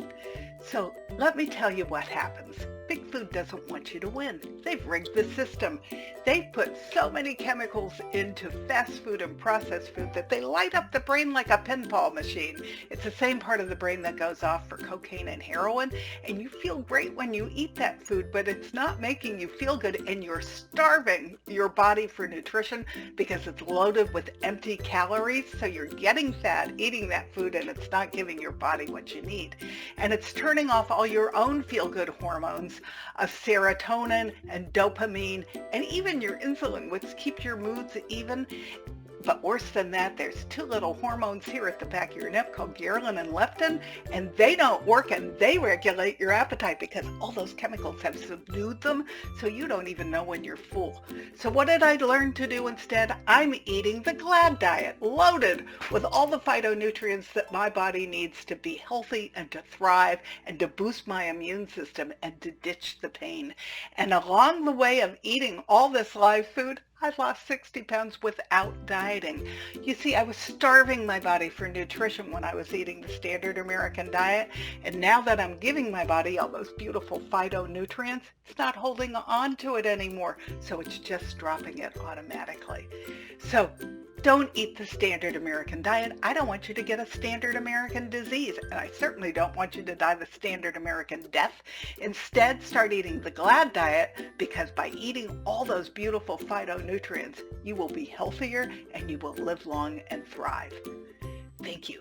So let me tell you what happens. Big Food doesn't want you to win. They've rigged the system. They've put so many chemicals into fast food and processed food that they light up the brain like a pinball machine. It's the same part of the brain that goes off for cocaine and heroin, and you feel great when you eat that food, but it's not making you feel good, and you're starving your body for nutrition because it's loaded with empty calories. So you're getting fat eating that food, and it's not giving your body what you need. And it's turning off all your own feel-good hormones of serotonin and dopamine and even your insulin, which keeps your moods even. But worse than that, there's 2 little hormones here at the back of your neck called ghrelin and leptin, and they don't work, and they regulate your appetite because all those chemicals have subdued them, so you don't even know when you're full. So what did I learn to do instead? I'm eating the GLAD diet, loaded with all the phytonutrients that my body needs to be healthy and to thrive and to boost my immune system and to ditch the pain. And along the way of eating all this live food, I lost 60 pounds without dieting. You see, I was starving my body for nutrition when I was eating the standard American diet, and now that I'm giving my body all those beautiful phytonutrients, it's not holding on to it anymore, so it's just dropping it automatically. So don't eat the standard American diet. I don't want you to get a standard American disease, and I certainly don't want you to die the standard American death. Instead, start eating the GLAD diet, because by eating all those beautiful phytonutrients, you will be healthier and you will live long and thrive. Thank you.